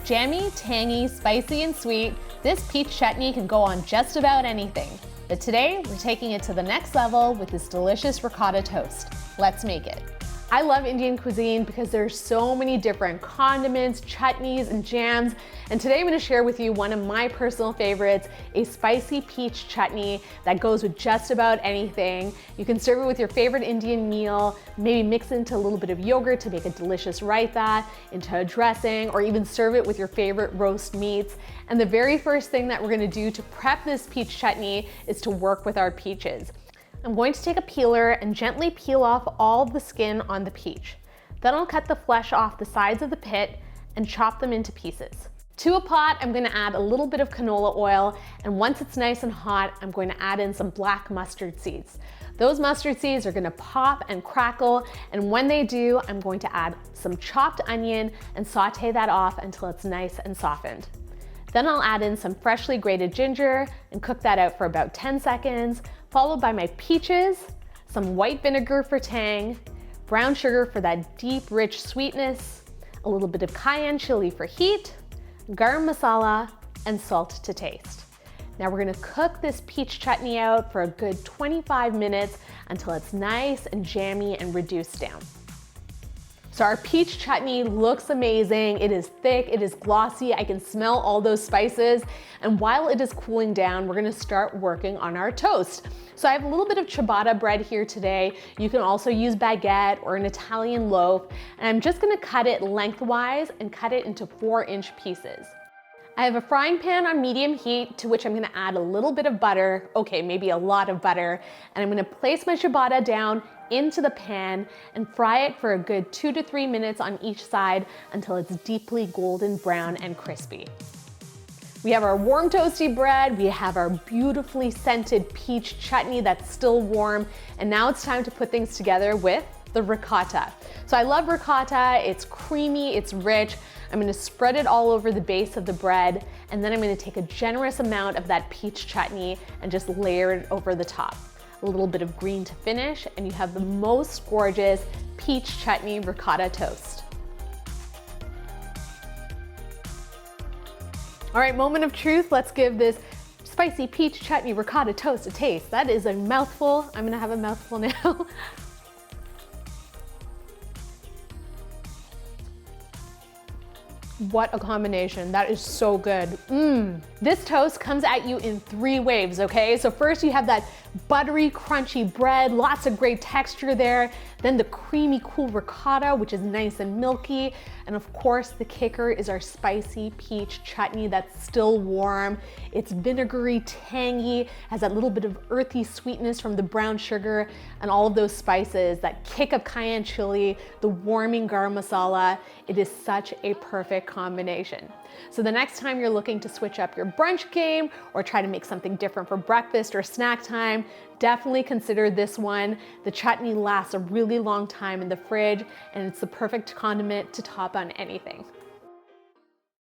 Jammy, tangy, spicy, and sweet, this peach chutney can go on just about anything. But today, we're taking it to the next level with this delicious ricotta toast. Let's make it. I love Indian cuisine because there's so many different condiments, chutneys, and jams. And today I'm going to share with you one of my personal favorites, a spicy peach chutney that goes with just about anything. You can serve it with your favorite Indian meal, maybe mix it into a little bit of yogurt to make a delicious raita, into a dressing, or even serve it with your favorite roast meats. And the very first thing that we're going to do to prep this peach chutney is to work with our peaches. I'm going to take a peeler and gently peel off all the skin on the peach. Then I'll cut the flesh off the sides of the pit and chop them into pieces. To a pot, I'm going to add a little bit of canola oil, and once it's nice and hot, I'm going to add in some black mustard seeds. Those mustard seeds are going to pop and crackle, and when they do, I'm going to add some chopped onion and saute that off until it's nice and softened. Then I'll add in some freshly grated ginger and cook that out for about 10 seconds, followed by my peaches, some white vinegar for tang, brown sugar for that deep, rich sweetness, a little bit of cayenne chili for heat, garam masala, and salt to taste. Now we're gonna cook this peach chutney out for a good 25 minutes until it's nice and jammy and reduced down. So our peach chutney looks amazing. It is thick, it is glossy. I can smell all those spices. And while it is cooling down, we're gonna start working on our toast. So I have a little bit of ciabatta bread here today. You can also use baguette or an Italian loaf. And I'm just gonna cut it lengthwise and cut it into 4-inch pieces. I have a frying pan on medium heat to which I'm gonna add a little bit of butter, okay, maybe a lot of butter, and I'm gonna place my ciabatta down into the pan and fry it for a good 2 to 3 minutes on each side until it's deeply golden brown and crispy. We have our warm toasty bread, we have our beautifully scented peach chutney that's still warm, and now it's time to put things together with the ricotta. So I love ricotta, it's creamy, it's rich. I'm gonna spread it all over the base of the bread, and then I'm gonna take a generous amount of that peach chutney and just layer it over the top. A little bit of green to finish, and you have the most gorgeous peach chutney ricotta toast. All right, moment of truth. Let's give this spicy peach chutney ricotta toast a taste. That is a mouthful. I'm gonna have a mouthful now. What a combination. That is so good. This toast comes at you in 3 waves, okay? So first you have that buttery, crunchy bread, lots of great texture there. Then the creamy, cool ricotta, which is nice and milky. And of course, the kicker is our spicy peach chutney that's still warm. It's vinegary, tangy, has that little bit of earthy sweetness from the brown sugar and all of those spices, that kick of cayenne chili, the warming garam masala. It is such a perfect combination. So the next time you're looking to switch up your brunch game or try to make something different for breakfast or snack time, definitely consider this one. The chutney lasts a really long time in the fridge, and it's the perfect condiment to top on anything.